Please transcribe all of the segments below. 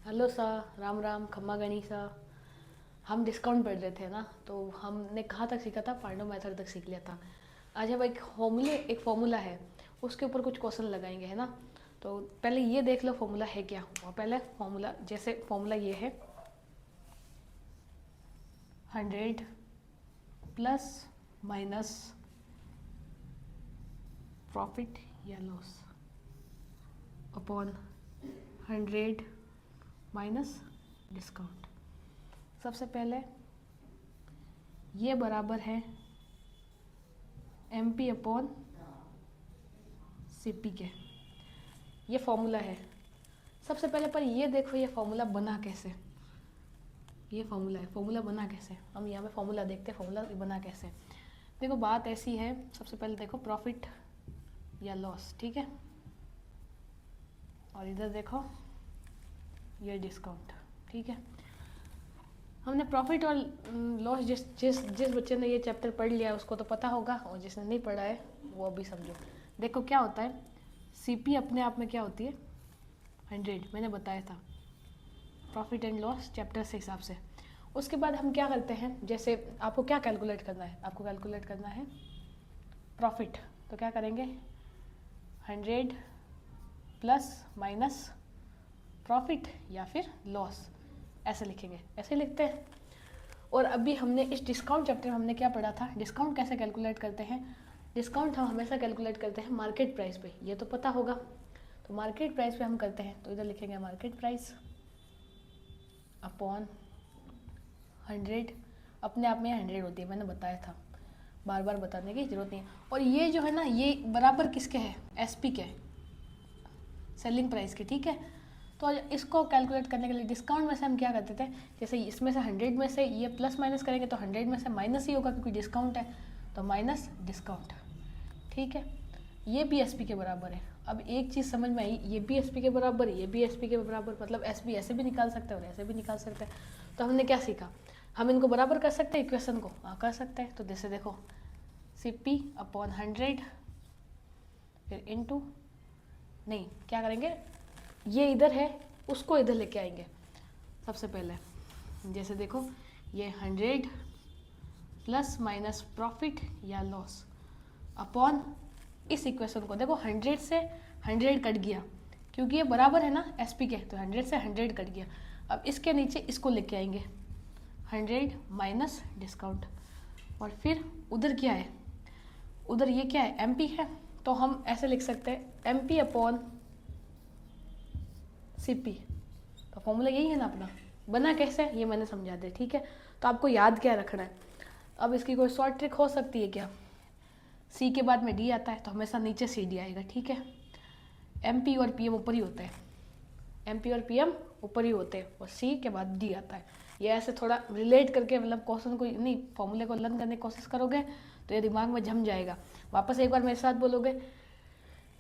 Hello सा, राम राम, खम्मा गणिसा। हम डिस्काउंट पढ़ रहे थे ना, तो हमने कहाँ तक सीखा था? पार्टो मेथड तक सीख लिया था। आज हम एक फॉर्मूला है, उसके ऊपर कुछ क्वेश्चन लगाएंगे, है ना। तो पहले ये देख लो फॉर्मूला है क्या। और पहले फॉर्मूला, जैसे फॉर्मूला ये है 100 प्लस माइनस प्रॉफिट या लॉस अपॉन 100 माइनस डिस्काउंट। सबसे पहले ये बराबर है M P upon C P के। ये फॉर्मूला है। सबसे पहले पर ये देखो ये फॉर्मूला बना कैसे। ये फॉर्मूला है, फॉर्मूला बना कैसे। हम यहाँ पे फॉर्मूला देखते हैं, फॉर्मूला बना कैसे। देखो बात ऐसी है, सबसे पहले देखो प्रॉफिट या लॉस, ठीक है। और इधर देखो ये डिस्काउंट, ठीक है। हमने प्रॉफिट और लॉस, जिस जिस जिस बच्चे ने ये चैप्टर पढ़ लिया है उसको तो पता होगा, और जिसने नहीं पढ़ा है वो अभी समझो। देखो क्या होता है, सीपी अपने आप में क्या होती है 100, मैंने बताया था प्रॉफिट एंड लॉस चैप्टर से हिसाब से। उसके बाद हम क्या करते हैं, जैसे आपको क्या कैलकुलेट करना है, आपको कैलकुलेट करना है प्रॉफिट। तो क्या करेंगे 100 प्लस माइनस प्रॉफिट या फिर लॉस, ऐसे लिखेंगे, ऐसे लिखते हैं। और अभी हमने इस डिस्काउंट चैप्टर में हमने क्या पढ़ा था, डिस्काउंट कैसे कैलकुलेट करते हैं। डिस्काउंट हम हमेशा कैलकुलेट करते हैं मार्केट प्राइस पे, ये तो पता होगा। तो मार्केट प्राइस पे हम करते हैं, तो इधर लिखेंगे मार्केट प्राइस अपॉन 100। अपने आप में 100 होती है, मैंने बताया था, बार बार बताने की जरूरत नहीं है। और ये जो है ना, ये बराबर किसके है, एसपी के, सेलिंग प्राइस के, ठीक है। तो इसको कैलकुलेट करने के लिए डिस्काउंट में से हम क्या करते थे, जैसे इसमें से 100 में से ये प्लस माइनस करेंगे तो 100 में से माइनस ही होगा क्योंकि डिस्काउंट है, तो माइनस डिस्काउंट, ठीक है। ये भी एसपी के बराबर है। अब एक चीज़ समझ में आई, ये भी एसपी के बराबर, ये भी एसपी के बराबर, मतलब एसपी ऐसे भी निकाल सकते हैं और ऐसे भी निकाल सकते हैं। तो हमने क्या सीखा, हम इनको बराबर कर सकते हैं, इक्वेशन को, हाँ कर सकते हैं। तो जैसे देखो सी पी अपॉन 100 फिर इनटू, नहीं क्या करेंगे, ये इधर है उसको इधर लेके आएंगे। सबसे पहले जैसे देखो ये 100 प्लस माइनस प्रॉफिट या लॉस अपॉन इस इक्वेशन को, देखो 100 से 100 कट गया क्योंकि ये बराबर है ना एसपी के, तो 100 से 100 कट गया। अब इसके नीचे इसको लेके आएंगे 100 माइनस डिस्काउंट। और फिर उधर क्या है, उधर ये क्या है एमपी है, तो हम ऐसे लिख सकते हैं एमपी अपॉन सीपी। तो फॉर्मूला यही है ना अपना। बना कैसे ये मैंने समझा दिया, ठीक है। तो आपको याद क्या रखना है, अब इसकी कोई शॉर्ट ट्रिक हो सकती है क्या, सी के बाद में डी आता है तो हमेशा नीचे सी डी आएगा, ठीक है। एम पी और पी एम ऊपर ही होते हैं, एम पी और पी एम ऊपर ही होते हैं और सी के बाद डी आता है। ये ऐसे थोड़ा रिलेट करके, मतलब क्वेश्चन को नहीं, फॉर्मूले को लर्न करने की कोशिश करोगे तो ये दिमाग में जम जाएगा। वापस एक बार मेरे साथ बोलोगे,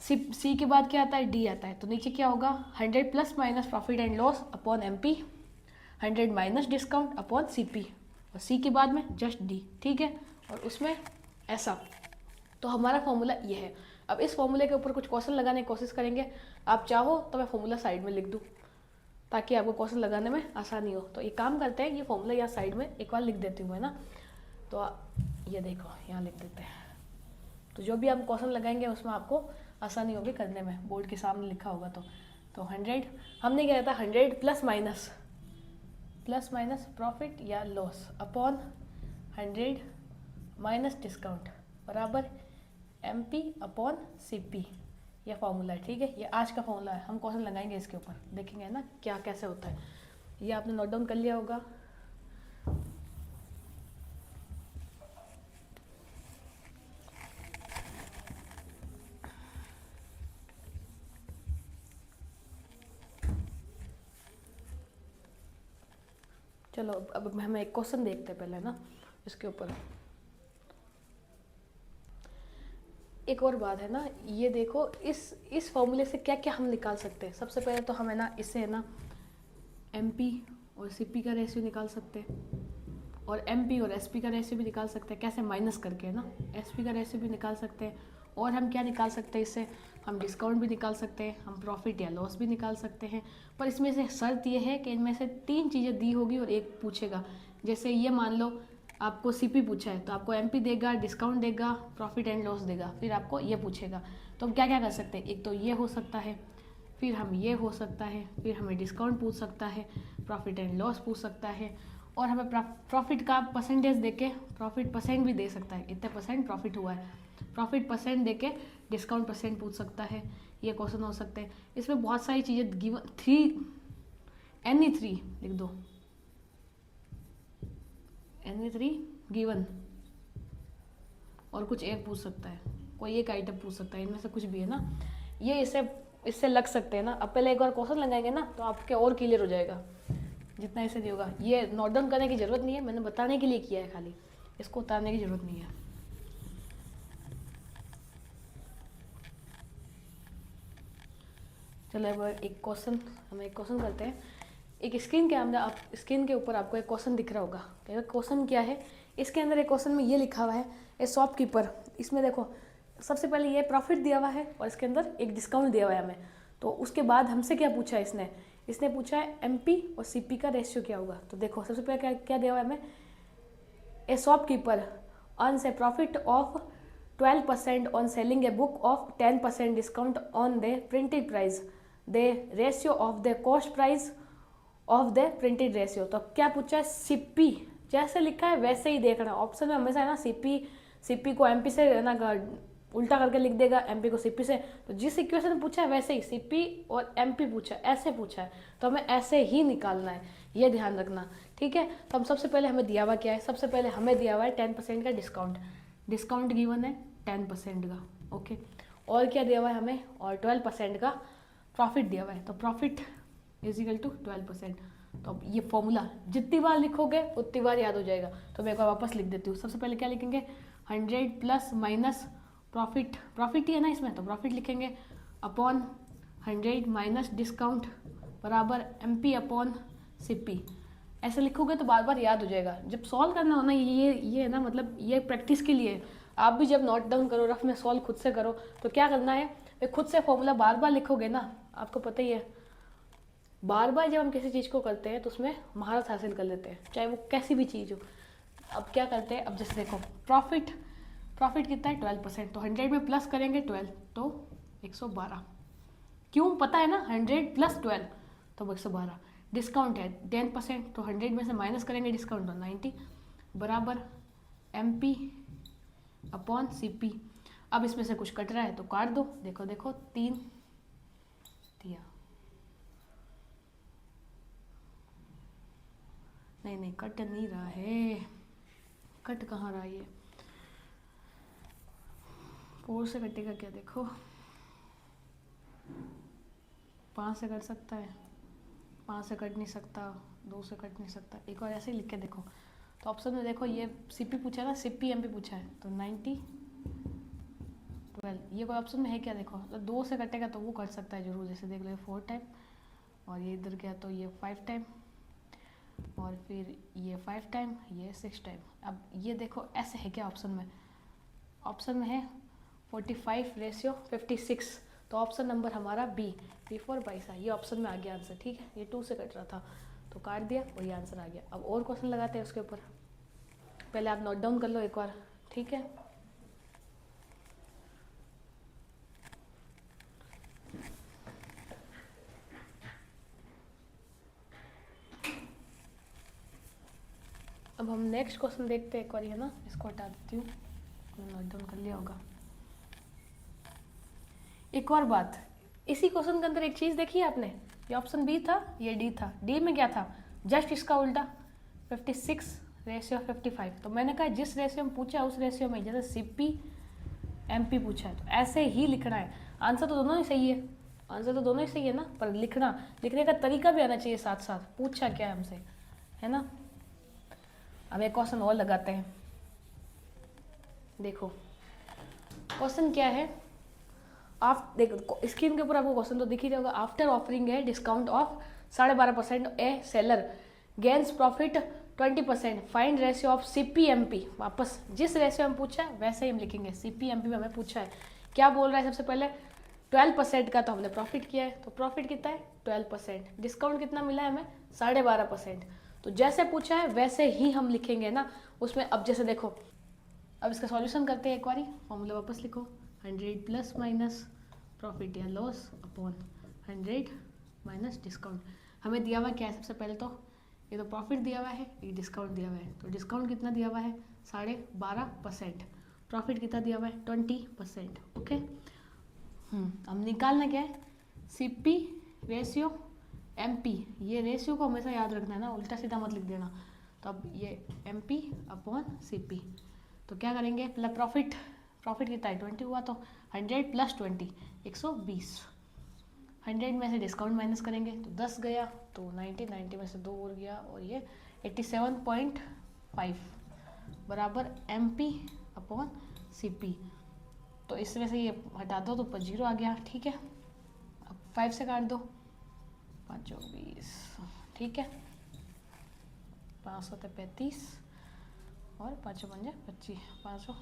सी के बाद क्या आता है, डी आता है, तो नीचे क्या होगा 100 plus minus profit and loss upon M P, 100 minus discount upon C P, और सी के बाद में जस्ट डी, ठीक है। और उसमें ऐसा, तो हमारा फॉर्मूला ये है। अब इस फॉर्मूले के ऊपर कुछ क्वेश्चन लगाने की कोशिश करेंगे। आप चाहो तो मैं फॉर्मूला साइड में लिख दूँ ताकि आपको क्वेश्चन लगाने में आसानी हो। तो ये काम करते हैं, ये फॉर्मूला यहाँ साइड में एक बार लिख देती हूँ मैं ना, तो ये देखो यहाँ लिख देते हैं। तो जो भी आप क्वेश्चन लगाएंगे उसमें आपको आसानी होगी करने में, बोर्ड के सामने लिखा होगा। तो 100 हमने क्या था 100 प्लस माइनस प्रॉफिट या लॉस अपॉन 100 माइनस डिस्काउंट बराबर M P upon C P. यह फॉर्मूला है, ठीक है। ये आज का फॉर्मूला है, हम क्वेश्चन लगाएंगे इसके ऊपर, देखेंगे ना क्या कैसे होता है। ये आपने नोट डाउन कर लिया होगा। चलो अब हम एक क्वेश्चन देखते हैं पहले ना इसके ऊपर। एक और बात है ना, ये देखो इस फॉर्मूले से क्या क्या हम निकाल सकते हैं। सबसे पहले तो हम है ना इससे है ना एम पी और सी पी का रेशियो निकाल सकते हैं, और एम पी और एस पी का रेशियो भी निकाल सकते हैं। कैसे, माइनस करके है ना, एस पी का रेशियो भी निकाल सकते हैं और हम क्या निकाल सकते हैं इससे, हम डिस्काउंट भी निकाल सकते हैं, हम प्रॉफिट या लॉस भी निकाल सकते हैं। पर इसमें से शर्त ये है कि इनमें से 3 चीज़ें दी होगी और एक पूछेगा। जैसे ये मान लो आपको सीपी पूछा है तो आपको एमपी देगा, डिस्काउंट देगा, प्रॉफिट एंड लॉस देगा, फिर आपको ये पूछेगा। तो हम क्या क्या कर सकते हैं, एक तो ये हो सकता है, फिर हम ये हो सकता है, फिर हमें डिस्काउंट पूछ सकता है, प्रॉफिट एंड लॉस पूछ सकता है, और हमें प्रॉफिट का परसेंटेज देके प्रॉफिट परसेंट भी दे सकता है, इतने परसेंट प्रॉफिट हुआ है, प्रॉफिट परसेंट देके डिस्काउंट परसेंट पूछ सकता है। ये क्वेश्चन हो सकते हैं। इसमें बहुत सारी चीज़ें गिवन 3 एनी 3 लिख दो, एनी 3 गिवन, और कुछ एक पूछ सकता है, कोई एक आइटम पूछ सकता है, इनमें से कुछ भी है ना। ये इससे लग सकते हैं ना। अब पहले एक बार क्वेश्चन लगाएंगे ना तो आपके और क्लियर हो जाएगा, जितना ऐसे नहीं होगा। ये नोट डाउन करने की ज़रूरत नहीं है, मैंने बताने के लिए किया है खाली, इसको उतारने की ज़रूरत नहीं है। चलो अब एक क्वेश्चन करते हैं। एक स्क्रीन के अंदर स्क्रीन के ऊपर आपको एक क्वेश्चन दिख रहा होगा। क्वेश्चन क्या है, इसके अंदर एक क्वेश्चन में ये लिखा हुआ है, ए शॉपकीपर। इसमें देखो सबसे पहले ये प्रॉफिट दिया हुआ है और इसके अंदर एक डिस्काउंट दिया हुआ है हमें। तो उसके बाद हमसे क्या पूछा है इसने पूछा है एमपी और सीपी का रेशियो क्या होगा। तो देखो सबसे पहले क्या दिया हुआ है हमें, ए shopkeeper earns A profit of 12% on selling a book of 10% discount on the printed price, the ratio of the cost price of the printed ratio. तो क्या पूछा है, सीपी जैसे लिखा है वैसे ही देखना। ऑप्शन में हमेशा है ना सीपी को एमपी से है ना उल्टा करके लिख देगा, एमपी को सीपी से। तो जिस इक्वेशन में पूछा है वैसे ही सीपी और एमपी पूछा है, ऐसे पूछा है तो हमें ऐसे ही निकालना है, ये ध्यान रखना, ठीक है। तो हम सबसे पहले हमें दिया हुआ क्या है, सबसे पहले हमें दिया हुआ है 10% का डिस्काउंट गिवन है 10% का, ओके। और क्या दिया हुआ है हमें, और 12% का प्रॉफिट दिया हुआ है। तो प्रॉफिट इज इक्वल टू 12%। तो अब ये फॉर्मूला जितनी बार लिखोगे उतनी बार याद हो जाएगा। तो मैं एक बार वापस लिख देती हूँ। सबसे पहले क्या लिखेंगे, 100 प्लस माइनस प्रॉफिट ही है ना इसमें, तो प्रॉफिट लिखेंगे अपॉन 100 माइनस डिस्काउंट बराबर एमपी अपॉन सीपी। ऐसे लिखोगे तो बार बार याद हो जाएगा। जब सॉल्व करना हो ना, ये है ना, मतलब ये प्रैक्टिस के लिए। आप भी जब नोट डाउन करो, रफ में सॉल्व खुद से करो, तो क्या करना है, खुद से फॉर्मूला बार बार लिखोगे ना, आपको पता ही है, बार बार जब हम किसी चीज़ को करते हैं तो उसमें महारत हासिल कर लेते हैं, चाहे वो कैसी भी चीज़ हो। अब क्या करते हैं, अब जैसे देखो प्रॉफिट कितना है 12%, तो 100 में प्लस करेंगे 12 तो 112। क्यों पता है ना, 100 प्लस 12 तो 112। डिस्काउंट है 10%, तो 100 में से माइनस करेंगे डिस्काउंट तो 90 बराबर एमपी अपॉन सीपी। अब इसमें से कुछ कट रहा है तो काट दो, देखो 3 दिया, नहीं कट नहीं रहा है, कट कहाँ रहा है, ये 4 से कटेगा क्या, देखो 5 से कट सकता है, 5 से कट नहीं सकता, 2 से कट नहीं सकता। एक और ऐसे ही लिख के देखो। तो ऑप्शन में देखो ये सीपी पूछा है ना, सीपी एमपी पूछा है, तो 90 12 ये कोई ऑप्शन में है क्या, देखो तो 2 से कटेगा तो वो कट सकता है जरूर। जैसे देख लो 4 टाइम, और ये इधर गया तो ये 5 टाइम, और फिर ये 5 टाइम, ये 6 टाइम। अब ये देखो ऐसे है क्या ऑप्शन में है 45:56। तो ऑप्शन नंबर हमारा बी फॉर पैसा, ये ऑप्शन में आ गया आंसर, ठीक है। ये 2 से कट रहा था तो काट दिया और ये आंसर आ गया। अब और क्वेश्चन लगाते हैं उसके ऊपर, पहले आप नोट डाउन कर लो एक बार, ठीक है। अब हम नेक्स्ट क्वेश्चन देखते हैं एक बार, है ना, इसको हटा देती हूँ, नोट डाउन कर लिया होगा। एक और बात, इसी क्वेश्चन के अंदर एक चीज़ देखी है आपने, ये ऑप्शन बी था, ये डी था। डी में क्या था, जस्ट इसका उल्टा 56:55। तो मैंने कहा जिस रेशियो में पूछा उस रेशियो में, जैसे सीपी एमपी पूछा है तो ऐसे ही लिखना है। आंसर तो दोनों ही सही है, ना, पर लिखने का तरीका भी आना चाहिए साथ साथ, पूछा क्या है हमसे, है ना। अब एक क्वेश्चन और लगाते हैं, देखो क्वेश्चन क्या है। आप देखो स्क्रीन के ऊपर आपको क्वेश्चन तो दिख ही होगा। आफ्टर ऑफरिंग है discount of 12.5% a seller gains profit 20%, find ratio of CPMP. वापस जिस रेशियो में पूछा है वैसे ही हम लिखेंगे। सीपीएमपी में हमें पूछा है क्या बोल रहा है सबसे पहले 12% का तो हमने प्रॉफिट किया है, तो प्रॉफिट कितना है 12%, डिस्काउंट कितना मिला है हमें 12.5%। तो जैसे पूछा है वैसे ही हम लिखेंगे ना उसमें। अब जैसे देखो, अब इसका सॉल्यूशन करते हैं एक बारी, फॉर्मूला वापस लिखो, 100 प्लस माइनस प्रॉफिट या लॉस अपॉन 100 माइनस डिस्काउंट। हमें दिया हुआ क्या है सबसे पहले तो, ये तो प्रॉफिट दिया हुआ है, ये डिस्काउंट दिया हुआ है। तो डिस्काउंट कितना दिया हुआ है 12.5%, प्रॉफिट कितना दिया हुआ है 20%। ओके, अब निकालना क्या है, सीपी रेशियो एमपी, ये रेशियो को हमेशा याद रखना है ना, उल्टा सीधा मत लिख देना। तो अब ये एमपी अपॉन सीपी, तो क्या करेंगे, मतलब प्रॉफिट कितना है 20 हुआ, तो 100 प्लस 20 120, 100 में से डिस्काउंट माइनस करेंगे तो 10 गया, तो 90 में से 2 और गया, और ये 87.5 बराबर M P upon C P. तो इसमें से ये हटा दो तो 0 आ गया, ठीक है। अब 5 से काट दो, 5 20, ठीक है, 5 7 35 और 5 5 25, 500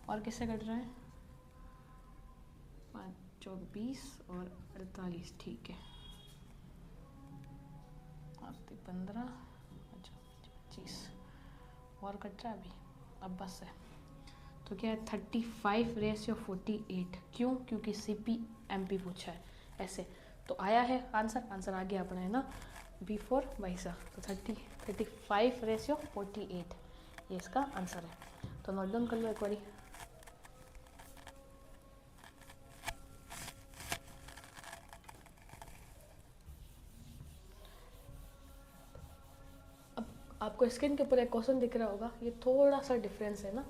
और किससे कट रहा है 5 20 और 48, ठीक है, 15 25 और कट रहा है अभी, अब बस है। तो क्या है 35/48, क्यों, क्योंकि सी पी एम पी पूछा है ऐसे। तो आया है आंसर आ गया अपना, है ना, B4 22, तो 35/48 ये इसका आंसर है। तो नोट डाउन कर लो एक बारी। अब आपको स्क्रीन के ऊपर एक क्वेश्चन दिख रहा होगा, ये थोड़ा सा डिफरेंस है ना।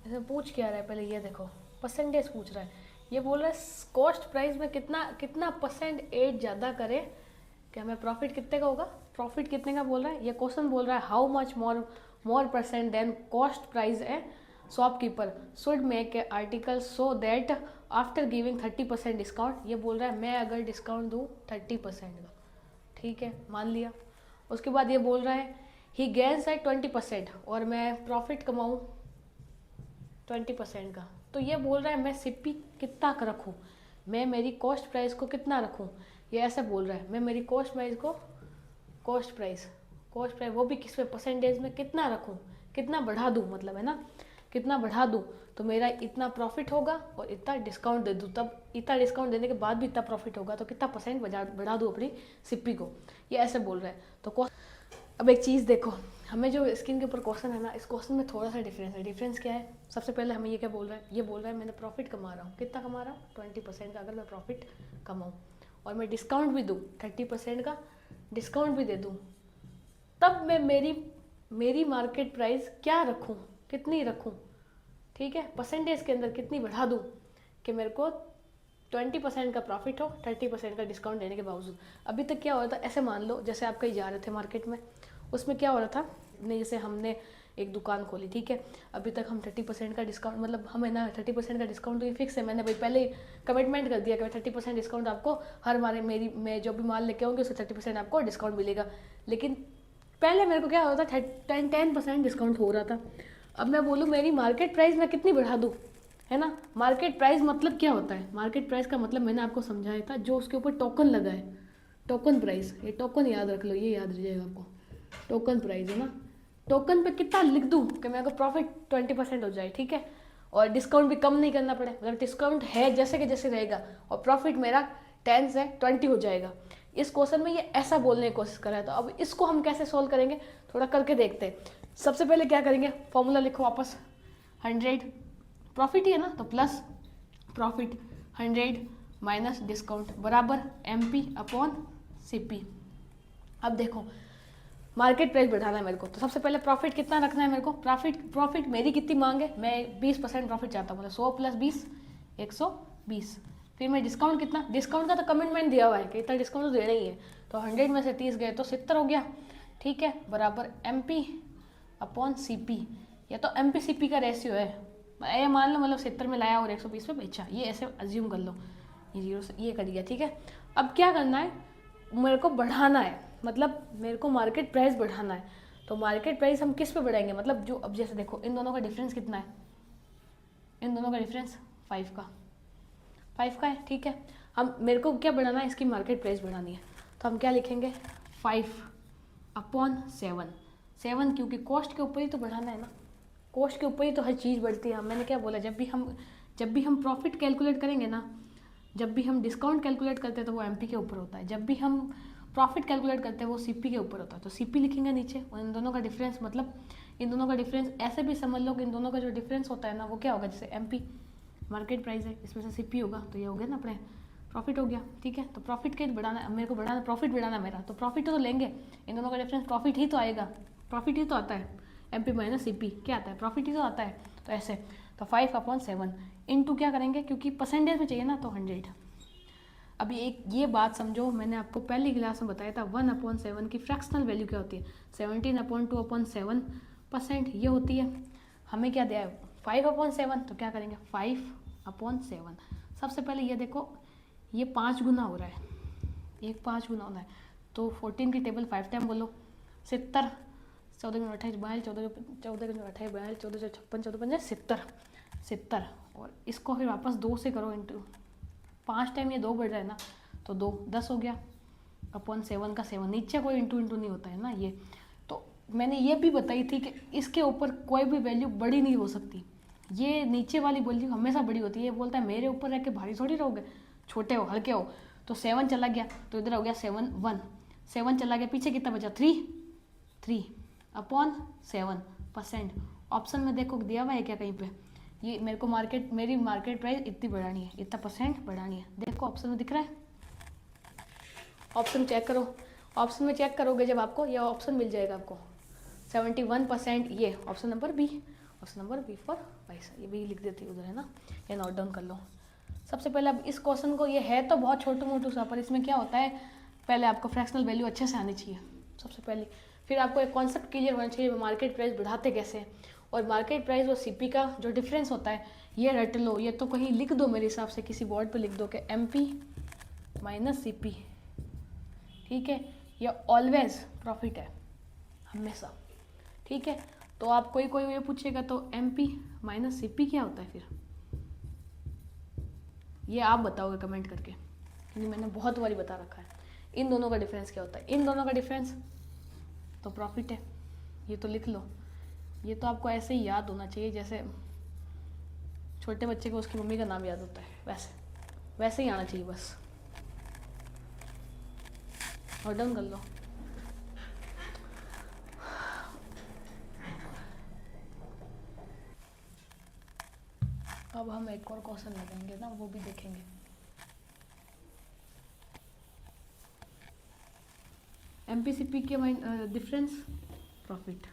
इसमें पूछ क्या रहा है, पहले ये देखो, परसेंटेज पूछ रहा है। ये बोल रहा है कॉस्ट प्राइस में कितना % ज़्यादा करें कि हमें प्रॉफिट कितने का होगा, प्रॉफिट कितने का बोल रहा है ये क्वेश्चन। बोल रहा है how much more % than cost price a shopkeeper should make a article so that after giving 30% discount. ये बोल रहा है मैं अगर डिस्काउंट दूँ 30% का, ठीक है, मान लिया। उसके बाद ये बोल रहा है ही गेन्स एट 20% और मैं प्रॉफिट कमाऊँ 20% का। तो ये बोल रहा है मैं सीपी कितना का रखूँ, मैं मेरी कॉस्ट प्राइस को कितना रखूँ, ये ऐसे बोल रहा है। मैं मेरी कॉस्ट प्राइस वो भी किस में, परसेंटेज में कितना रखूँ, कितना बढ़ा दूँ, मतलब है ना, कितना बढ़ा दूँ तो मेरा इतना प्रॉफिट होगा, और इतना डिस्काउंट दे दूँ, तब इतना डिस्काउंट देने के बाद भी इतना प्रॉफिट होगा, तो कितना % बढ़ा दूँ अपनी सीपी को, ये ऐसे बोल रहा है। तो अब एक चीज़ देखो, हमें जो स्क्रीन के ऊपर क्वेश्चन है ना, इस क्वेश्चन में थोड़ा सा डिफरेंस है। डिफरेंस क्या है, सबसे पहले हमें ये क्या बोल रहा है, ये बोल रहा है मैंने प्रॉफिट कमा रहा हूँ, कितना कमा रहा हूँ 20% का, अगर मैं प्रॉफिट कमाऊँ और मैं डिस्काउंट भी दूँ 30% का डिस्काउंट भी दे दूँ, तब मैं मेरी मार्केट प्राइस क्या रखूँ, कितनी रखूँ, ठीक है, परसेंटेज के अंदर कितनी बढ़ा दूँ कि मेरे को 20% का प्रॉफिट हो 30% का डिस्काउंट देने के बावजूद। अभी तक क्या हो रहा था, ऐसे मान लो जैसे आप कहीं जा रहे थे मार्केट में, उसमें क्या हो रहा था, जैसे हमने एक दुकान खोली, ठीक है, अभी तक हम 30% का डिस्काउंट, मतलब हमें ना 30% का डिस्काउंट तो ये फिक्स है, मैंने भाई पहले ही कमिटमेंट कर दिया कि 30% डिस्काउंट आपको हर मैं जो भी माल लेके आऊँगी उससे 30% आपको डिस्काउंट मिलेगा। लेकिन पहले मेरे को क्या हो रहा था 10% डिस्काउंट हो रहा था। अब मैं बोलूँ मेरी मार्केट प्राइस मैं कितनी बढ़ा दूँ, है ना। मार्केट प्राइस मतलब क्या होता है, मार्केट प्राइस का मतलब मैंने आपको समझाया था, जो उसके ऊपर टोकन लगा है, टोकन प्राइस, ये टोकन याद रख लो, ये याद रह जाएगा आपको, टोकन प्राइस है ना। टोकन पे कितना लिख दूँ कि मेरे को प्रॉफिट 20% हो जाए, ठीक है, और डिस्काउंट भी कम नहीं करना पड़े, मतलब डिस्काउंट है जैसे कि जैसे रहेगा, और प्रॉफिट मेरा 10 से 20 हो जाएगा। इस क्वेश्चन में ये ऐसा बोलने की कोशिश कर रहा है। तो अब इसको हम कैसे सोल्व करेंगे, थोड़ा करके देखते हैं। सबसे पहले क्या करेंगे, फॉर्मूला लिखो वापस, 100 प्रॉफिट ही है ना, तो प्लस प्रॉफिट 100 माइनस डिस्काउंट बराबर M P upon C P. अब देखो मार्केट प्राइस बढ़ाना है मेरे को, तो सबसे पहले प्रॉफिट कितना रखना है मेरे को, प्रॉफिट मेरी कितनी मांग है, मैं 20% प्रॉफिट चाहता हूँ, मतलब 100 प्लस 20 120। फिर मैं डिस्काउंट कितना, डिस्काउंट का तो कमिटमेंट दिया हुआ है कि इतना डिस्काउंट तो देना ही है, तो 100 में से 30 गए तो 70 हो गया, ठीक है, बराबर M P upon C P. या तो एम पी सी पी का रेशियो है, ये मान लो, मतलब 70 में लाया और 120 में बेचा, ये ऐसे अज्यूम कर लो, ये 0 से ये कर दिया, ठीक है। अब क्या करना है, मेरे को बढ़ाना है, मतलब मेरे को मार्केट प्राइस बढ़ाना है। तो मार्केट प्राइस हम किस पे बढ़ाएंगे, मतलब जो अब जैसे देखो इन दोनों का डिफरेंस कितना है, इन दोनों का डिफरेंस 5 का, 5 का है, ठीक है। हम मेरे को क्या बढ़ाना है, इसकी मार्केट प्राइस बढ़ानी है, तो हम क्या लिखेंगे 5/7, 7 क्योंकि कॉस्ट के ऊपर ही तो बढ़ाना है ना, कॉस्ट के ऊपर ही तो हर चीज़ बढ़ती है। मैंने क्या बोला, जब भी हम प्रॉफिट कैलकुलेट करेंगे ना, जब भी हम डिस्काउंट कैलकुलेट करते हैं तो वो एमपी के ऊपर होता है, जब भी हम प्रॉफिट कैलकुलेट करते हैं वो सीपी के ऊपर होता है, तो सीपी लिखेंगे नीचे। और इन दोनों का डिफरेंस, मतलब इन दोनों का डिफरेंस ऐसे भी समझ लो कि इन दोनों का जो डिफरेंस होता है ना वो क्या होगा, जैसे एमपी मार्केट प्राइस है, इसमें से सीपी होगा, तो ये हो गया ना अपने प्रॉफिट हो गया, ठीक है। तो प्रॉफिट के बढ़ाना, मेरे को बढ़ाना, प्रॉफिट बढ़ाना मेरा, तो प्रॉफिट तो लेंगे, इन दोनों का डिफरेंस प्रॉफिट ही तो आएगा, प्रॉफिट ही तो आता है, एमपी माइनस सीपी क्या आता है, प्रॉफिट ही तो आता है। तो ऐसे, तो 5/7 इंटू क्या करेंगे, क्योंकि परसेंटेज में चाहिए ना, तो 100। अभी एक ये बात समझो, मैंने आपको पहली क्लास में बताया था 1/7 की फ्रैक्शनल वैल्यू क्या होती है, 17/2/7% ये होती है। हमें क्या दिया है 5/7, तो क्या करेंगे 5/7। सबसे पहले ये देखो, ये 5 गुना हो रहा है, एक 5 गुना होना है, तो 14 की टेबल 5 टाइम बोलो, 70, 14 28 42, 14 28 42, 14 56, 14 70, 70। और इसको फिर वापस 2 से करो इंटू 5 टाइम, ये 2 बढ़ रहा है ना, तो 2 10 हो गया, अपॉन 7 का 7, नीचे कोई इंटू नहीं होता है ना ये। तो मैंने ये भी बताई थी कि इसके ऊपर कोई भी वैल्यू बड़ी नहीं हो सकती, ये नीचे वाली वैल्यू हमेशा बड़ी होती है। ये बोलता है मेरे ऊपर रह के भारी थोड़ी रहोगे, छोटे हो हल्के हो। तो 7 चला गया, तो इधर हो गया 7 1, 7 चला गया, पीछे कितना बचा 3/7%। ऑप्शन में देखो दिया हुआ है क्या कहीं पे, ये मेरे को मेरी मार्केट प्राइस इतनी बढ़ानी है, इतना परसेंट बढ़ानी है, देखो ऑप्शन में दिख रहा है, ऑप्शन चेक करो, ऑप्शन में चेक करोगे जब आपको यह ऑप्शन मिल जाएगा आपको 71%, ये option number B, option number B for पैसा, ये भी लिख देती उधर है ना, ये नोट डाउन कर लो। सबसे पहले अब इस क्वेश्चन को, ये है तो बहुत छोटू मोटू सा, पर इसमें क्या होता है, पहले आपको फ्रैक्शनल वैल्यू अच्छे से आनी चाहिए सबसे पहले, फिर आपको एक कॉन्सेप्ट क्लियर होना चाहिए मार्केट प्राइस बढ़ाते कैसे हैं, और मार्केट प्राइस और सीपी का जो डिफरेंस होता है ये रट लो, ये तो कहीं लिख दो, मेरे हिसाब से किसी बोर्ड पे लिख दो कि एमपी माइनस सीपी, ठीक है, ये ऑलवेज प्रॉफिट है हमेशा, ठीक है। तो आप कोई ये पूछेगा तो एमपी माइनस सीपी क्या होता है फिर, ये आप बताओगे कमेंट करके, क्योंकि मैंने बहुत बारी बता रखा है। इन दोनों का डिफरेंस क्या होता है, इन दोनों का डिफरेंस तो प्रॉफिट है, ये तो लिख लो, ये तो आपको ऐसे ही याद होना चाहिए जैसे छोटे बच्चे को उसकी मम्मी का नाम याद होता है, वैसे ही आना चाहिए बस, और डन कर लो। अब हम एक और क्वेश्चन लगाएंगे ना, वो भी देखेंगे। एमपीसीपी के डिफरेंस प्रॉफिट,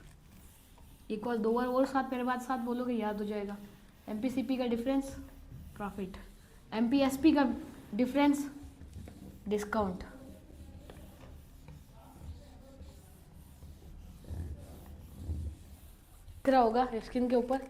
एक और 2 बार और साथ मेरे बाद साथ बोलोगे याद हो जाएगा। एमपीसीपी का डिफरेंस प्रॉफिट, एमपीएसपी का डिफरेंस डिस्काउंट, क्या होगा स्क्रीन के ऊपर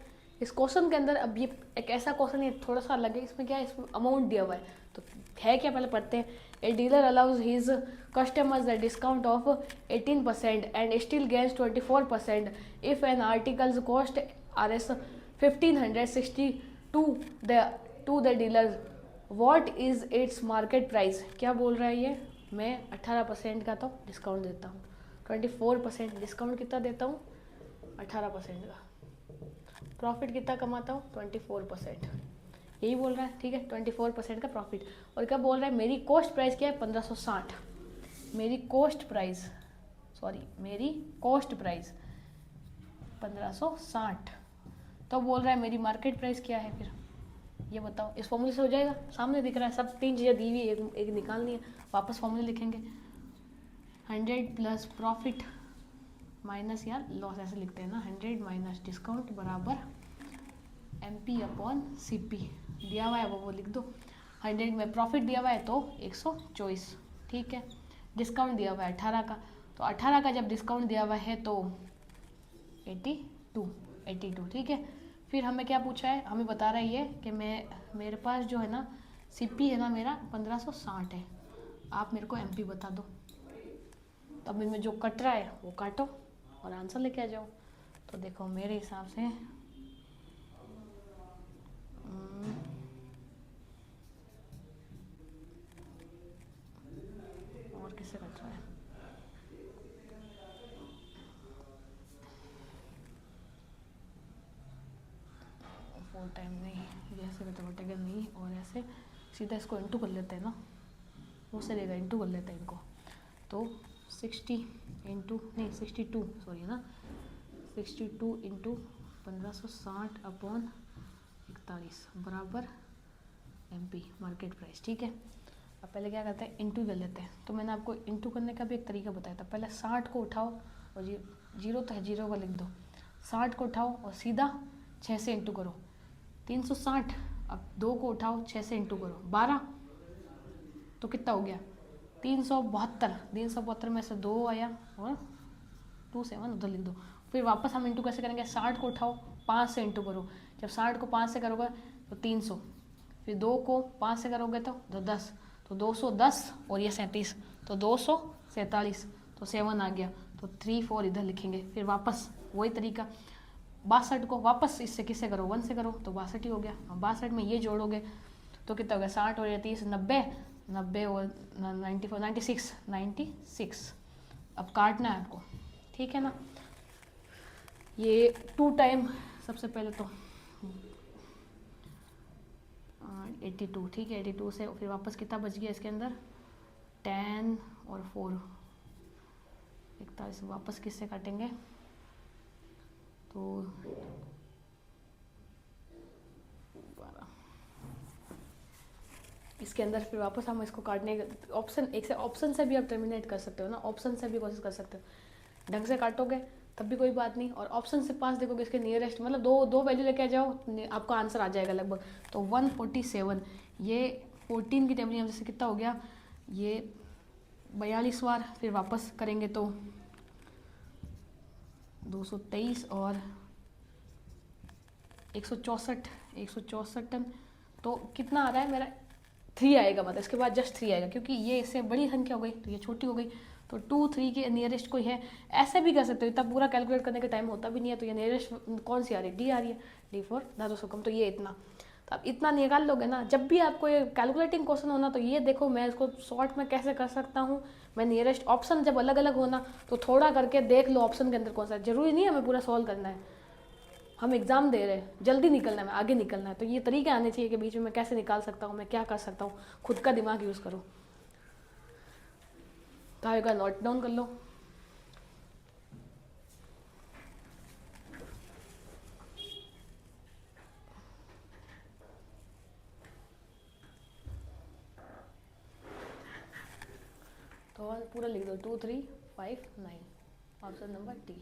इस क्वेश्चन के अंदर। अब ये एक ऐसा क्वेश्चन, ये थोड़ा सा अलग है, इसमें क्या है, इसमें अमाउंट दिया हुआ है, तो है क्या पहले पढ़ते हैं। A dealer allows his customers the discount of 18% and still gains 24% if an articles cost RS 1560 to the dealer, what is its market price. क्या बोल रहा है ये, मैं 18% का तो डिस्काउंट देता हूँ, 24% डिस्काउंट कितना देता हूँ 18% का, प्रॉफिट कितना कमाता हूँ 24%, यही बोल रहा है, ठीक है। 24% का प्रॉफिट, और क्या बोल रहा है मेरी कॉस्ट प्राइस क्या है 1560, मेरी कॉस्ट प्राइस 1560, तो बोल रहा है मेरी मार्केट प्राइस क्या है फिर, ये बताओ। इस फॉर्मूले से हो जाएगा, सामने दिख रहा है, सब 3 चीज़ें दी हुई, एक निकालनी है, वापस फॉर्मूले लिखेंगे, 100 प्लस प्रॉफिट माइनस या लॉस, ऐसे लिखते हैं ना, 100 माइनस डिस्काउंट बराबर MP अपॉन CP, दिया हुआ है वो लिख दो। 100 में प्रॉफिट दिया हुआ है तो 124, ठीक है, डिस्काउंट दिया हुआ है 18 का, तो 18 का जब डिस्काउंट दिया हुआ है तो 82, ठीक है। फिर हमें क्या पूछा है, हमें बता रहा है ये कि मेरे पास जो है ना CP है ना मेरा 1560 है, आप मेरे को MP बता दो। तो अब इनमें जो कट रहा है वो काटो, और आंसर लेके आ जाओ। तो देखो मेरे हिसाब से और किससे कर रहा है, फोर टाइम नहीं, ये ऐसे तो बटेगा नहीं, और ऐसे सीधा इसको इंटू कर लेते हैं ना, वो सरेगा, इंटू कर लेते हैं इनको। तो 60 इंटू नहीं 62 सॉरी ना, 62 इंटू 1560 अपॉन 41 बराबर MP मार्केट प्राइस। ठीक है, अब पहले क्या करते हैं, इंटू कर लेते हैं। तो मैंने आपको इंटू करने का भी एक तरीका बताया था। पहले 60 को उठाओ और जीरो तो है, जीरो का लिख दो, 60 को उठाओ और सीधा 6 से इंटू करो, 360। अब 2 को उठाओ 6 से इंटू करो 12, तो कितना हो गया 372। 372 में से 2 आया और 27 उधर लिख दो। फिर वापस हम इंटू कैसे करेंगे, 60 को उठाओ 5 से इंटू करो, जब 60 को 5 से करोगे तो 300, फिर 2 को 5 से करोगे तो 10, तो 210 और ये 37, तो 247, तो 7 आ गया, तो 3 4 इधर लिखेंगे। फिर वापस वही तरीका, 62 को वापस इससे किससे करो, 1 से करो, तो 62 ही हो गया। अब 62 में ये जोड़ोगे तो कितना हो गया, 60 और 30 90, 90 और 94 96 96। अब काटना है आपको, ठीक है ना। ये 2 टाइम सबसे पहले तो 82, ठीक है, 82 से फिर वापस कितना बच गया इसके अंदर, 10 और 4 41, वापस किससे काटेंगे, तो 12 इसके अंदर। फिर वापस हम इसको काटने का ऑप्शन, एक से ऑप्शन से भी आप टर्मिनेट कर सकते हो ना, ऑप्शन से भी कोशिश कर सकते हो। ढंग से काटोगे तब भी कोई बात नहीं, और ऑप्शन से पास देखोगे इसके नियरेस्ट, मतलब दो वैल्यू लेके आ जाओ, आपका आंसर आ जाएगा लगभग। तो 147, ये 14 की टेबल जैसे कितना हो गया, ये 42 बार। फिर वापस करेंगे तो 223 और 164, 164 टन। तो कितना आ रहा है मेरा, 3 आएगा, मतलब इसके बाद जस्ट 3 आएगा, क्योंकि ये इससे बड़ी संख्या हो गई तो ये छोटी हो गई। तो 2 3 के नियरेस्ट कोई है, ऐसे भी कर सकते हो, इतना पूरा कैलकुलेट करने का टाइम होता भी नहीं है। तो ये नियरेस्ट कौन सी आ रही है, डी आ रही है, डी फॉर दादो सो कम, तो ये इतना। तो आप इतना निकाल लोगे ना, जब भी आपको ये कैलकुलेटिंग क्वेश्चन होना, तो ये देखो मैं इसको शॉर्ट में कैसे कर सकता हूँ। मैं नियरेस्ट ऑप्शन जब अलग अलग होना तो थोड़ा करके देख लो ऑप्शन के अंदर कौन सा, जरूरी नहीं है हमें पूरा सॉल्व करना है, हम एग्जाम दे रहे हैं, जल्दी निकलना है, आगे निकलना है। तो ये तरीके आने चाहिए कि बीच में मैं कैसे निकाल सकता हूँ, मैं क्या कर सकता हूँ, खुद का दिमाग यूज़ करो। तो आएगा, नोट डाउन कर लो। तो पूरा लिख दो, 2 3 5 9, ऑप्शन नंबर डी,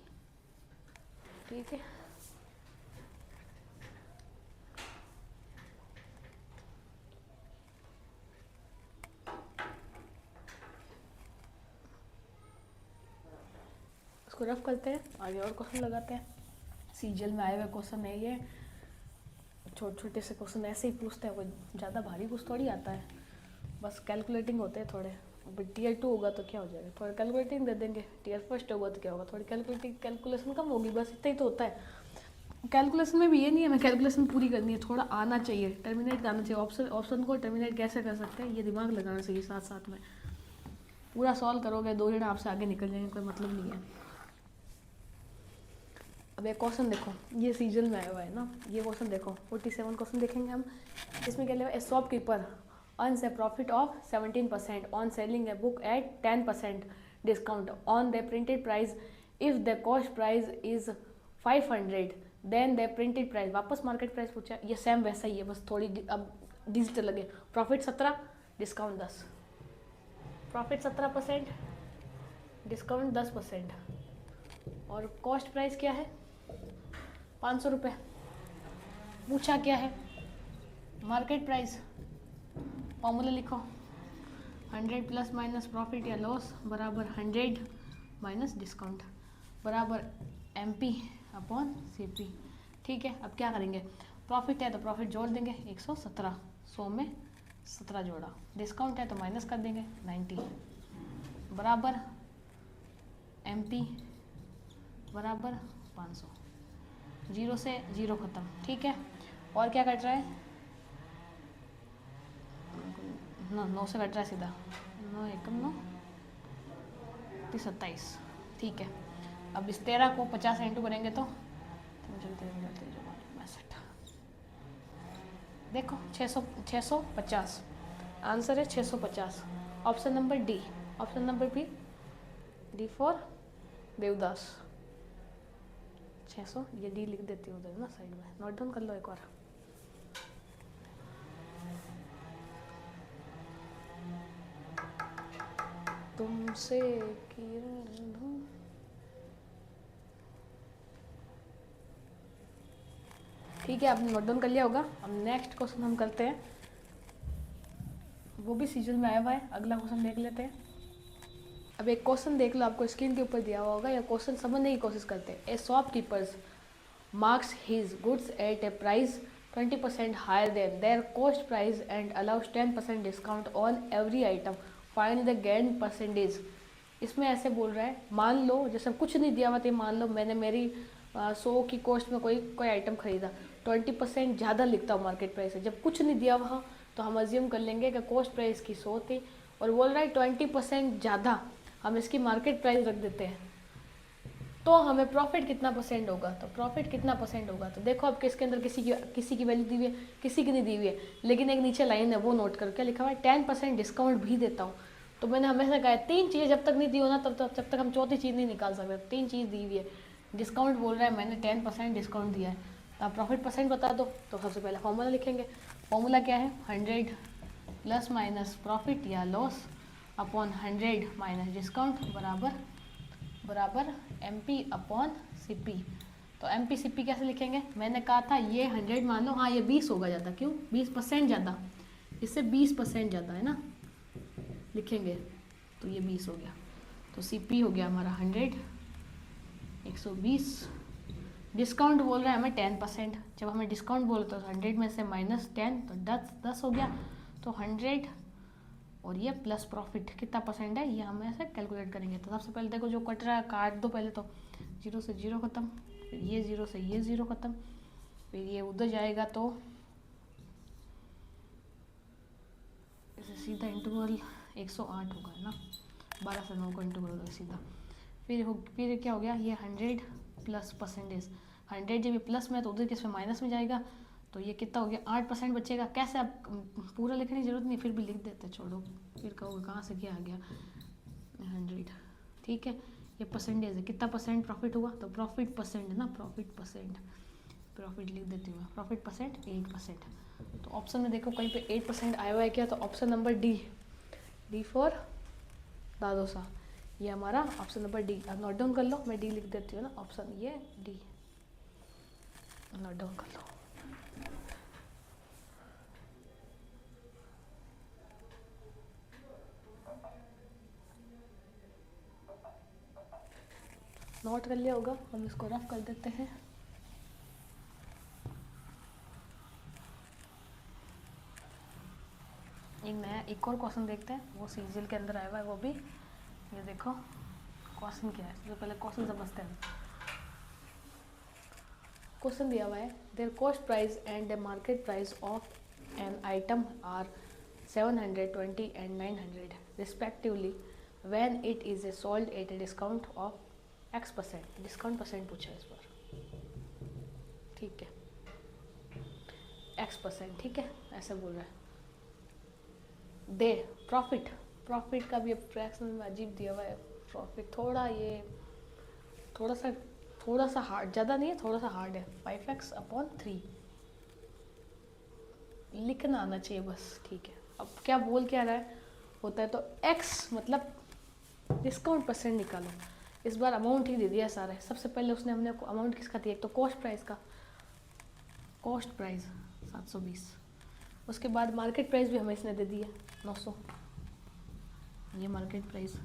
ठीक है। इसको रफ करते हैं, आगे और क्वेश्चन लगाते हैं। सीजल में आए हुए क्वेश्चन है ये, छोटे छोटे से क्वेश्चन ऐसे ही पूछते हैं, कोई ज़्यादा भारी कुछ थोड़ी आता है, बस कैलकुलेटिंग होते हैं थोड़े। अब Tier 2 होगा तो क्या हो जाएगा, थोड़ा कैलकुलेटिंग दे देंगे। Tier 1 होगा तो क्या होगा, थोड़ी कैलकुलेशन कम होगी, बस इतना ही तो होता है। कैलकुलेशन में भी ये नहीं है मैं कैलकुलेशन पूरी करनी है, थोड़ा आना चाहिए, टर्मिनेट आना चाहिए। ऑप्शन को टर्मिनेट कैसे कर सकते हैं ये दिमाग लगाना चाहिए साथ साथ में। पूरा सॉल्व करोगे 2 जने आपसे आगे निकल जाएंगे, कोई मतलब नहीं है। अब एक क्वेश्चन देखो, ये सीजन में आया हुआ है ना, ये क्वेश्चन देखो 47 क्वेश्चन देखेंगे हम। इसमें क्या लिखा है, shopkeeper earns a profit of 17% on selling a book at 10% discount on the printed price. If the cost price is 500, then the printed price, वापस मार्केट प्राइस पूछा, ये सेम वैसा ही है, बस थोड़ी अब डिजिटल लगे। प्रॉफिट 17, डिस्काउंट 10, प्रॉफिट 17%, डिस्काउंट 10%, और कॉस्ट प्राइस क्या है 500 रुपये। पूछा क्या है, मार्केट प्राइस, फॉर्मूला लिखो, 100 प्लस माइनस प्रॉफिट या लॉस बराबर 100 माइनस डिस्काउंट बराबर MP अपॉन CP, ठीक है। अब क्या करेंगे, प्रॉफिट है तो प्रॉफिट जोड़ देंगे 117, 100 में 17 जोड़ा, डिस्काउंट है तो माइनस कर देंगे 90 बराबर MP बराबर 500, 0 से 0 ख़त्म, ठीक है। और क्या कट रहा है, 9 से कट रहा है सीधा, 9 एकम 9 27, ठीक है। अब इस 13 को 50 से इंटू करेंगे तो देखो 650, आंसर है 650, option number D. Option number B, D for Devdas. 600, ये डी लिख देती हूँ उधर ना साइड में, नोट डाउन कर लो एक बार। तुमसे किरण ढूं, ठीक है, आपने नोट डाउन कर लिया होगा। अब नेक्स्ट क्वेश्चन हम करते हैं, वो भी सीजन में आया हुआ है। अगला क्वेश्चन देख लेते हैं। अब एक क्वेश्चन देख लो, आपको स्क्रीन के ऊपर दिया हुआ होगा, या क्वेश्चन समझने की कोशिश करते हैं। ए shopkeepers marks his goods at a price 20% higher than their cost price and allows 10% discount on every item. Find the gain percentage. इसमें ऐसे बोल रहा है, मान लो जैसे कुछ नहीं दिया हुआ था, मान लो मैंने मेरी 100 की कॉस्ट में कोई आइटम खरीदा, 20% ज़्यादा लिखता हूँ मार्केट प्राइस से। जब कुछ नहीं दिया वहाँ तो हम अज्यूम कर लेंगे कि कॉस्ट प्राइस की 100 थी, और बोल रहा है 20% ज़्यादा, हम इसकी मार्केट प्राइस रख देते हैं, तो हमें प्रॉफिट कितना परसेंट होगा। तो प्रॉफिट कितना परसेंट होगा, तो देखो अब किसके अंदर किसी की वैल्यू दी हुई है, किसी की नहीं दी हुई है, लेकिन एक नीचे लाइन है वो नोट करके क्या लिखा हुआ है, 10% डिस्काउंट भी देता हूँ। तो मैंने हमेशा कहा है 3 चीज़ें जब तक नहीं दी हो ना जब तक हम चौथी चीज़ नहीं निकाल सकते। 3 चीज़ दी हुई है, डिस्काउंट बोल रहा है, मैंने 10% डिस्काउंट दिया है, तो आप प्रॉफिट परसेंट बता दो। तो सबसे पहले फॉर्मूला लिखेंगे। फॉर्मूला क्या है, 100 प्लस माइनस प्रॉफिट या लॉस अपॉन 100 माइनस डिस्काउंट बराबर MP अपॉन CP। तो MP CP कैसे लिखेंगे, मैंने कहा था ये 100 मान लो, हाँ ये 20 होगा ज़्यादा, क्यों 20% ज़्यादा, इससे 20% ज़्यादा है ना, लिखेंगे तो ये 20 हो गया। तो CP हो गया हमारा 100, 120, डिस्काउंट बोल रहा है हमें 10%। जब हमें डिस्काउंट बोल तो 100 में से -10 तो 10 हो गया, तो 100 और ये प्लस प्रॉफिट कितना परसेंट है, ये हम ऐसे कैलकुलेट करेंगे। तो सबसे पहले देखो जो कट रहा है काट दो पहले, तो 0 से 0 ख़त्म, फिर ये 0 से ये 0 ख़त्म, फिर ये उधर जाएगा तो इसे सीधा इंटरवल 108 होगा है ना, 12 से 9 को इंटरवल होगा सीधा। फिर क्या हो गया, ये 100 प्लस परसेंटेज, 100 जब ये प्लस में तो उधर किस में माइनस में जाएगा, तो ये कितना हो गया, 8% बचेगा। कैसे, अब पूरा लिखने की जरूरत नहीं, फिर भी लिख देते, छोड़ो, फिर कहोगे कहाँ से क्या आ गया 100, ठीक है। ये परसेंटेज है, कितना परसेंट प्रॉफिट हुआ, तो प्रॉफिट परसेंट है ना, प्रॉफिट लिख देती हूँ, प्रॉफिट परसेंट 8%। तो ऑप्शन में देखो कहीं पे 8% आया हुआ है क्या, तो ऑप्शन नंबर डी फॉर दादोसा, ये हमारा ऑप्शन नंबर डी। अब नोट डाउन कर लो, मैं डी लिख देती हूँ ना, ऑप्शन ये डी, नोट डाउन कर लो। नोट कर लिया होगा, हम इसको रफ कर देते हैं। एक और क्वेश्चन देखते हैं, वो सीजीएल के अंदर आया हुआ है, वो भी ये देखो क्वेश्चन क्या है। सबसे पहले क्वेश्चन समझते हैं। क्वेश्चन दिया हुआ है, there cost price and the market price of an item are 720 and 900 respectively when it is sold at a discount of X%। Discount percent पूछा है इस बार, ठीक है, X%, ठीक है, ऐसा बोल रहा है। दे प्रॉफिट का भी फ्रैक्शन में अजीब दिया हुआ है, प्रॉफिट थोड़ा सा हार्ड, ज़्यादा नहीं है, थोड़ा सा हार्ड है, 5x अपॉन 3 लिखना आना चाहिए बस, ठीक है। अब क्या बोल क्या रहा है होता है, तो x मतलब डिस्काउंट परसेंट निकालो। इस बार अमाउंट ही दे दिया सारा है। सबसे पहले हमने अमाउंट किसका दिया, एक तो कॉस्ट प्राइस 720, उसके बाद मार्केट प्राइस भी हमें इसने दे दिया 900, ये मार्केट प्राइस।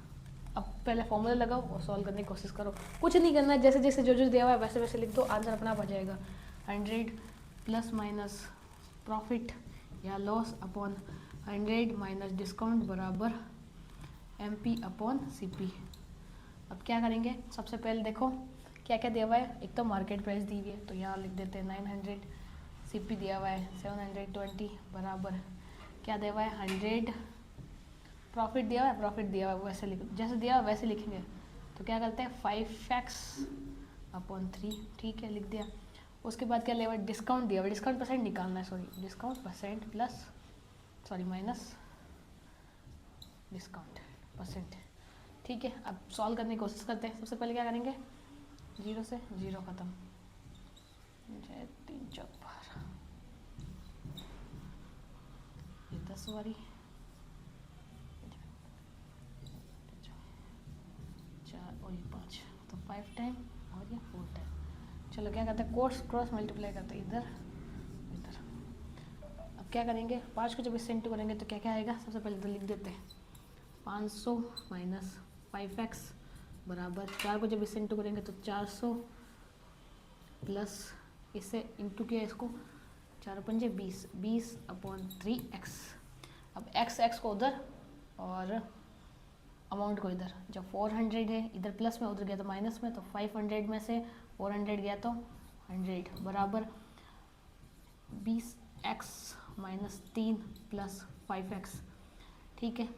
अब पहले फॉर्मूला लगाओ और सॉल्व करने की कोशिश करो, कुछ नहीं करना, जैसे जैसे जो दिया हुआ है वैसे वैसे लिख दो, आंसर अपना आ जाएगा। 100 प्लस माइनस प्रॉफिट या लॉस अपॉन 100 माइनस डिस्काउंट बराबर MP अपॉन CP। अब क्या करेंगे, सबसे पहले देखो क्या क्या दिया हुआ है, एक तो मार्केट प्राइस दी हुई है तो यहाँ लिख देते हैं 900, सीपी दिया हुआ है 720 बराबर क्या दिया हुआ है 100, प्रॉफिट दिया हुआ है, प्रॉफिट दिया हुआ है वैसे लिख, जैसे दिया हुआ वैसे लिखेंगे। तो क्या करते हैं 5x/3, ठीक है लिख दिया। उसके बाद क्या लेवा, डिस्काउंट दिया हुआ, डिस्काउंट परसेंट निकालना है, sorry discount percent plus minus discount percent, ठीक है। अब सॉल्व करने की कोशिश करते हैं। सबसे पहले क्या करेंगे, 0 से 0 ख़त्म, 3 चौक 12, ये 10 वाली 4 और ये 5, तो 5 टाइम और ये 4 टाइम। चलो क्या करते हैं, क्रॉस मल्टीप्लाई करते हैं इधर इधर। अब क्या करेंगे, 5 को जब इससे इंटू करेंगे तो क्या क्या आएगा, सबसे पहले तो लिख देते हैं 500 माइनस 5x बराबर 4 को जब इससे इंटू करेंगे तो 400 प्लस इससे इंटू किया इसको 4 पंजे 20, 20/3x। अब x को उधर और अमाउंट को इधर, जब 400 है इधर प्लस में उधर गया तो माइनस में, तो 500 में से 400 गया तो 100 बराबर 20x माइनस 3 प्लस 5x, ठीक है।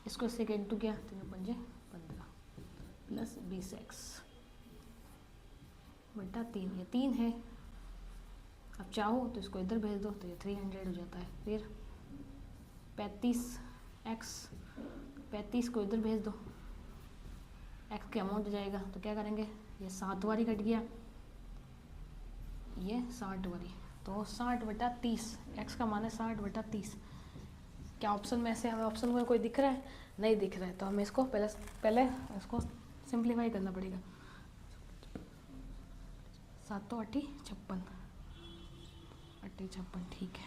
इसको इससे इंटू किया 3 पंजे 15 प्लस 20x बटा 3, ये 3 है। अब चाहो तो इसको इधर भेज दो तो ये 300 हो जाता है। फिर 35 को इधर भेज दो, x के अमाउंट हो जाएगा तो क्या करेंगे, ये 7 वाली कट गया, ये 60 वाली, तो 60/30, x का मान है 60/30। क्या ऑप्शन में से हमें ऑप्शन में कोई दिख रहा है, नहीं दिख रहा है, तो हमें इसको पहले इसको सिंप्लीफाई करना पड़ेगा। 7 8 56, 56, ठीक है।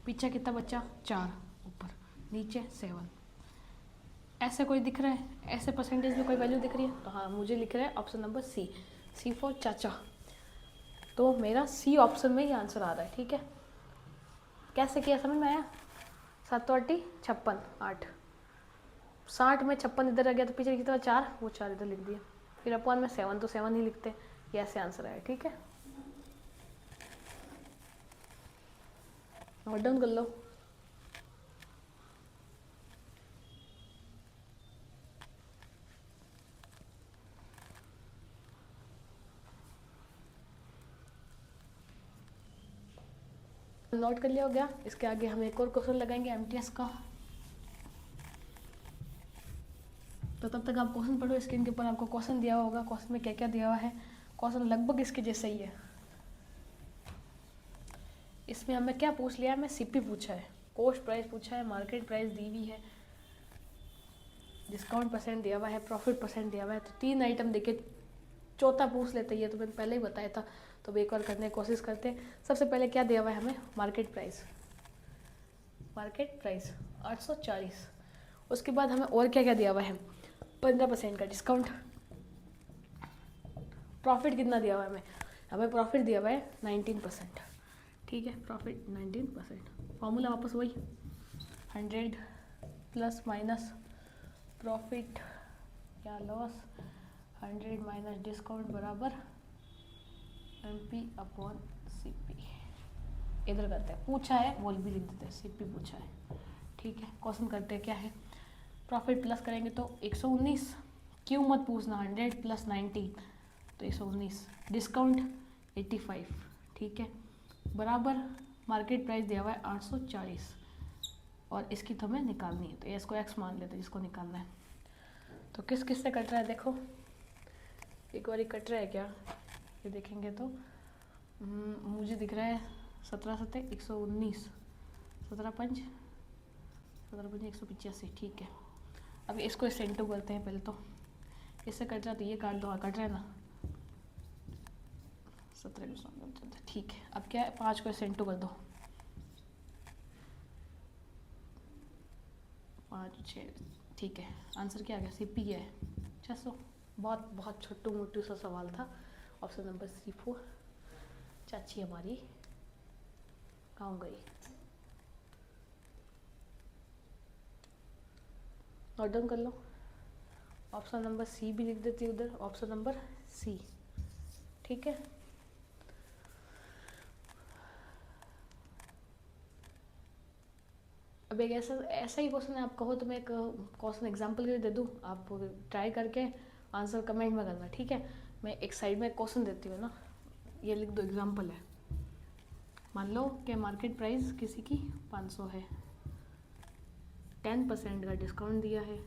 पीछे कितना बच्चा 4, ऊपर नीचे 7, ऐसे कोई दिख रहा है, ऐसे परसेंटेज में कोई वैल्यू दिख रही है, तो हाँ मुझे लिख रहा है ऑप्शन नंबर सी फॉर चाचा। तो मेरा सी ऑप्शन में ही आंसर आ रहा है, ठीक है। कैसे किया समझ में आया, 7 8 56 8, 60 में 56 इधर आ गया तो पीछे कितना 4, वो 4 इधर लिख दिया, फिर अपॉन में 7 तो 7 ही लिखते, ये ऐसे आंसर आया, ठीक है। नोट डाउन कर लो। नोट कर लिया हो गया। इसके आगे हम एक और क्वेश्चन लगाएंगे एमटीएस का, तो तब तक आप क्वेश्चन पढ़ो। स्क्रीन के ऊपर आपको क्वेश्चन दिया होगा, क्वेश्चन में क्या क्या दिया हुआ है, क्वेश्चन लगभग इसके जैसा ही है। इसमें हमें क्या पूछ लिया, हमें सीपी पूछा है, कॉस्ट प्राइस पूछा है, मार्केट प्राइस दी हुई है, डिस्काउंट परसेंट दिया हुआ है, प्रॉफिट परसेंट दिया हुआ है। तो 3 आइटम देके चौथा पूछ लेते हैं, ये तो मैंने पहले ही बताया था, तो एक बार करने की कोशिश करते हैं। सबसे पहले क्या दिया हुआ है हमें, मार्केट प्राइस 840। उसके बाद हमें और क्या क्या दिया हुआ है, 15% का डिस्काउंट। प्रॉफिट कितना दिया हुआ है हमें प्रॉफिट दिया हुआ है 19%, ठीक है। प्रॉफिट 19%, फॉर्मूला वापस वही 100 प्लस माइनस प्रॉफिट या लॉस 100 माइनस डिस्काउंट बराबर MP/CP। इधर करते हैं, पूछा है वो भी लिख देते हैं, CP पूछा है, ठीक है। क्वेश्चन करते हैं क्या है, प्रॉफिट प्लस करेंगे तो 119, क्यों मत पूछना, 100 प्लस 19 तो 119, डिस्काउंट 85, ठीक है, बराबर मार्केट प्राइस दिया हुआ है 840 और इसकी तो हमें निकालनी है, तो इसको x मान लेते हैं जिसको निकालना है। तो किस किस से कट रहा है, देखो एक बार कट रहा है क्या, ये देखेंगे तो मुझे दिख रहा है 17 7 119, 17 5 185, ठीक है। अब इसको इससे इंटू करते हैं, पहले तो इससे कट रहा है तो ये काट दो, कट रहा है ना 17, ठीक है। अब क्या है, 5 को इससे इंटू कर दो, 5 6, ठीक है। आंसर क्या आ गया, CP क्या है 600। बहुत बहुत छोटू मोटू सा सवाल था। Option number C4। चाची हमारी गाँव गई। नोट डाउन कर लो। ऑप्शन नंबर सी भी लिख देती हूँ उधर, ऑप्शन नंबर सी। ठीक है, अब एक ऐसा ऐसा ही क्वेश्चन है, आप कहो तो मैं एक क्वेश्चन एग्जांपल के लिए दे दूँ, आप ट्राई करके आंसर कमेंट में करना। ठीक है, मैं एक साइड में क्वेश्चन देती हूँ ना, ये लिख दो, एग्जांपल है। मान लो कि मार्केट प्राइस किसी की 500 है, 10% का डिस्काउंट दिया है,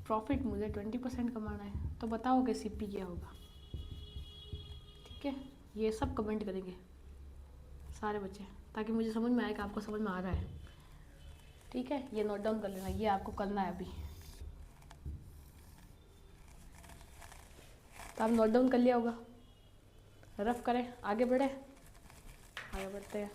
प्रॉफिट मुझे 20% कमाना है, तो बताओ कि सीपी क्या होगा। ठीक है, ये सब कमेंट करेंगे सारे बच्चे, ताकि मुझे समझ में आए कि आपको समझ में आ रहा है। ठीक है, ये नोट डाउन कर लेना, ये आपको करना है अभी। तो आप नोट डाउन कर लिया होगा, रफ करें, आगे बढ़े, आगे बढ़ते हैं।